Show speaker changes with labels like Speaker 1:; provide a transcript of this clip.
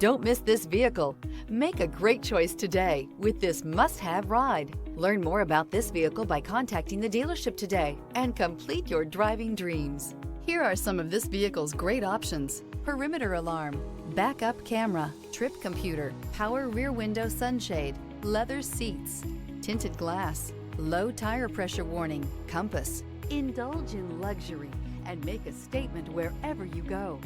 Speaker 1: Don't miss this vehicle. Make a great choice today with this must-have ride. Learn more about this vehicle by contacting the dealership today and complete your driving dreams. Here are some of this vehicle's great options: perimeter alarm, backup camera, trip computer, power rear window sunshade, leather seats, tinted glass, low tire pressure warning, compass. Indulge in luxury and make a statement wherever you go.